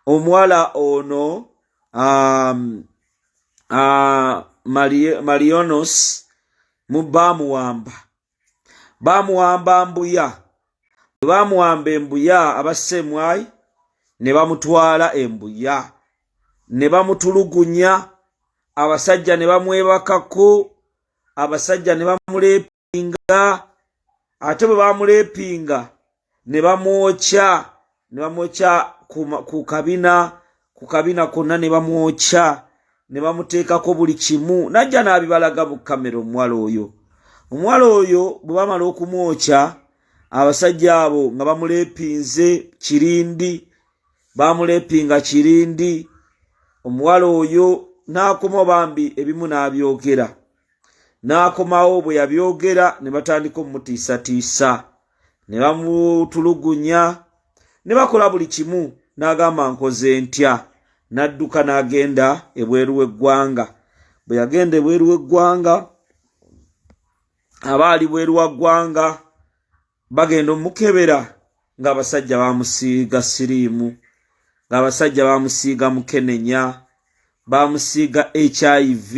omuwala ono Marionos bamuwamba mbuya. Bamuwamba embuya abasemwai ne bamutwala embuya ne bamutulugunya, abasajja ne bamwebakako, abasajja ne bamulepinga, ate bwe bamulepinga ne bamwokya ku kabina konna ne bamwokya ne bamuteekako buli kimu, najja n'abibalaga mu kamera. Omuwala oyo bwe bamala okumwokya, abasajja abo nga bamulepinze kirindi, omuwala oyo n'akomawo bambi ebimu n'abyogera. N'akomawo bwe yabyogera ne batandika omutiisatiisa, ne bamutulugunya, ne bakola buli kimu. N'agamba nkoze ntya, n'adduka n'agenda ebweru w'eggwanga. Bwe yagenda ebweru w'eggwanga, abaali bweru wa ggwanga bagenda omukebera ng'abasajja bamusiiga siriimu, ng'abasajja bamusiiga mukenenya, bamusiiga HIV,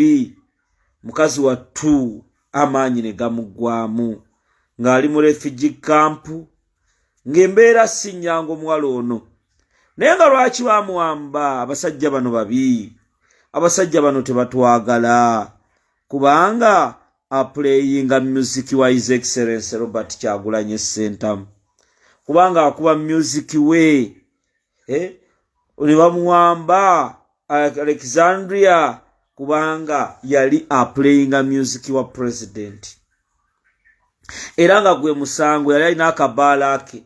mukazi wattu amaanyi ne gamuggwaamu ng'ali mu refugee camp, ng'embeera si nnyangu omuwala ono. Naye nga lwaki bamuwamba? Abasajja bano babi, abasajja bano tebatwagala, kubanga aplayinga music wa His Excellency Robert Kyagulanyi Ssentamu, kubanga akuba music we. Ne bamuwamba Alexandria kubanga yali aplayinga music wa president, era nga gwe musango yali alina akabaala ke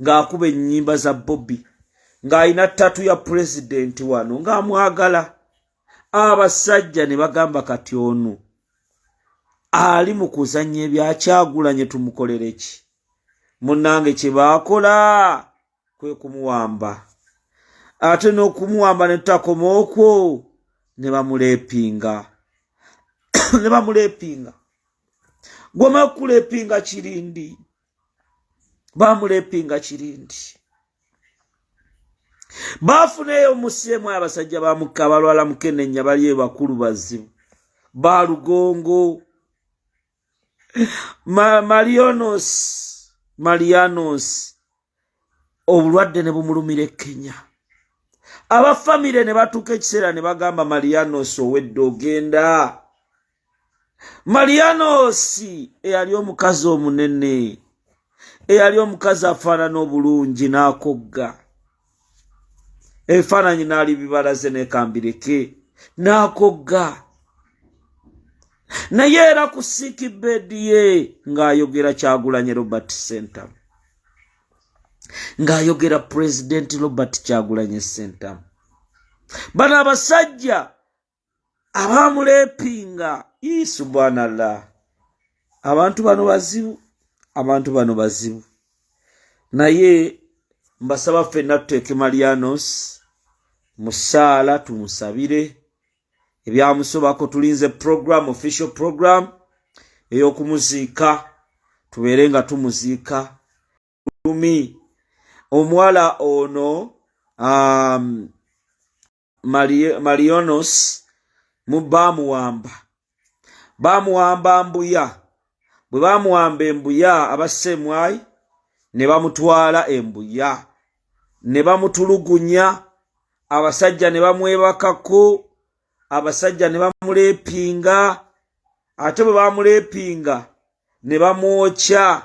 ng'akuba ennyimba za Bobby, ng'alina ttatu ya president wano ng'amwagala. Abasajja ne bagamba kati ono ali mu kuzannya ebya Kyagulanyi, tumukolere ki? Munnange kye baakola kwe kumuwamba, ate n'okumuwamba ne tutakoma okwo ne bamulepinga. Ne bamulepinga, gw'omaze okulepinga kirindi, bamulepinga kirindi. Baafuneyo omuseemu abasajja bamukka abalwala mukenenya bali bakulu bazibu ba Lugongo. Marianos obulwadde ne bumulumira e Kenya. Abafamile ne batuuka ekiseera ne bagamba Marianos owedde ogenda. Marianos eyali omukazi omunene, eyali omukazi afaanana obulungi n'akogga, ebifaananyi n'ali bibalaze n'ekambireke n'akogga, naye era ku sick bed ye ng'ayogera Kyagulanyi Robert Ssentamu, ng'ayogera President Robert Kyagulanyi Ssentamu. Bano abasajja abamulepinga, subhanallah, abantu bano bazibu. Naye mbasaba ffenna tuteeke Marianos mu ssaala tumusabire ebyamusobako. Tulinze program, official program ey'okumuziika, tubeere nga tumuziika. Omuwala ono Marionos bamuwamba mbuya. Bwe bamuwamba embuya abasemwai ne bamutwala embuya ne bamutulugunya, abasajja ne bamwebakako, abasajja ne bamulepinga, ate bwe bamulepinga ne bamwokya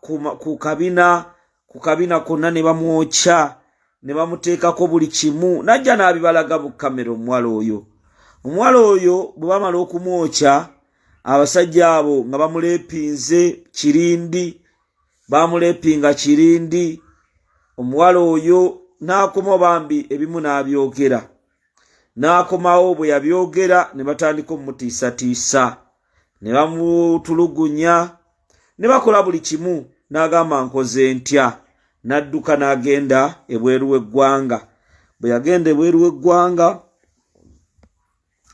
ku kabina konna ne bamwokya ne bamuteekako buli kimu, najja n'abibalaga mu kamera. Omuwala oyo bwe bamala okumwokya, abasajja abo nga bamulepinze kirindi, omuwala oyo n'akomawo bambi ebimu n'abyogera. N'akomawo bwe yabyogera ne batandika omutiisatiisa, ne bamutulugunya, ne bakola buli kimu. N'agamba nkoze ntya, n'adduka n'agenda ebweru w'eggwanga. Bwe yagenda ebweru w'eggwanga,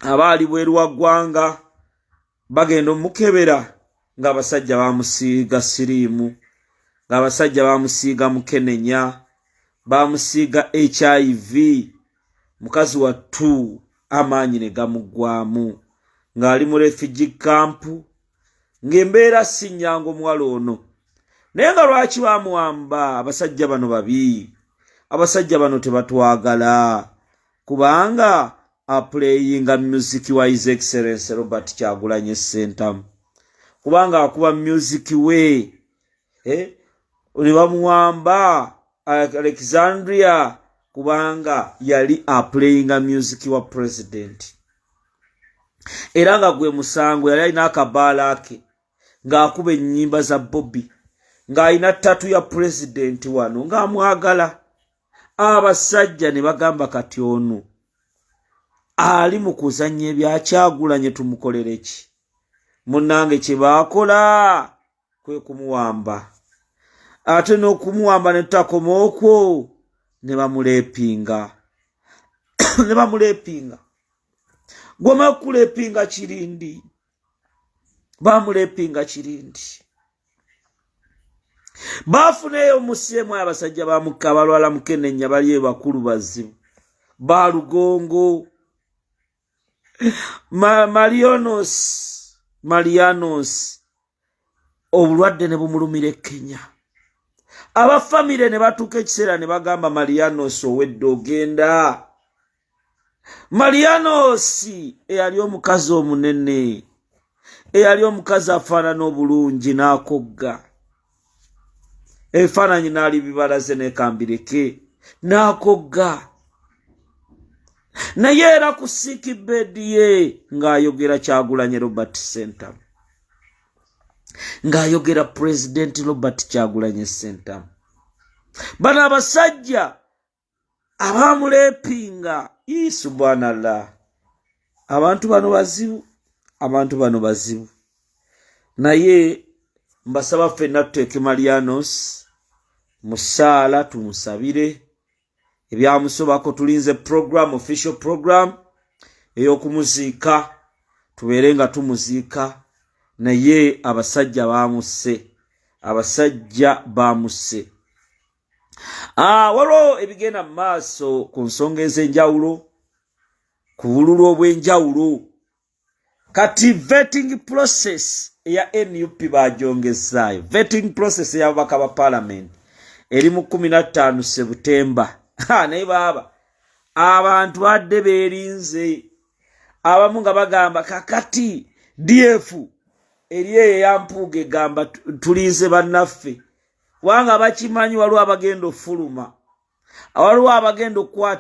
abaali bweru wa ggwanga bagenda omukebera ng'abasajja bamusiiga siriimu, ng'abasajja bamusiiga mukenenya, bamusiiga HIV mukazi wa 2 amaanyi ne gamugwamu ng'ali mu refugee camp ng'embeera si nnyangu omuwala ono naye nga lwaki bamuwamba abasajja bano babi abasajja bano tebatwagala kubanga aplayinga music wa His Excellency Robert Kyagulanyi Ssentamu kubanga akuba music we ne bamuwamba Alexandria kubanga yali aplayinga music wa president era nga gwe musango yali alina akabaala ke ng'akuba ennyimba za Bobby ng'alina ttatu ya president wano ng'amwagala abasajja ne bagamba kati ono ali mu kuzannya ebya Kyagulanyi tumukolere ki munnange kye baakola kwe kumuwamba ate n'okumuwamba ne tutakoma okwo ne bamuleepinga ne bamuleepinga gwema kuleepinga kirindi bamuleepinga kirindi baafuneyo musiemu abasajja bamuka balwala mukenenya bali bakulu bazibu balugongo Marianos obulwadde ne bumulumira Kenya abafamile ne batuuka ekiseera ne bagamba Marianos owedde ogenda Marianos eyali omukazi omunene eyali omukazi afaanana obulungi n'akogga ebifaananyi n'ali bibalaze n'ekambireke n'akogga naye era ku sick bed ye ng'ayogera Kyagulanyi Robert Ssentamu ng'ayogera President Robert Kyagulanyi Ssentamu bano abasajja abamuleepinga subhanallah abantu bano bazibu naye mbasaba ffenna tuteeke Marianos musaala tumusabire ebyamusobako tulinze program official program ey'okumuziika tubeere nga tumuziika naye abasajja bamusse waliwo ebigenda mu maaso ku nsonga ez'enjawulo ku bululu obw'enjawulo kati vetting process eya NUP bagyongezaayo vetting process ey'ababaka ba parliament eri mu 15 September naye baaba abantu badde beerinze abamu nga bagamba kakati DF eri eyo yampuuga egamba tulinze bannaffe kubanga bakimanyi waliwo abagenda ofuluma waliwo abagenda okukwata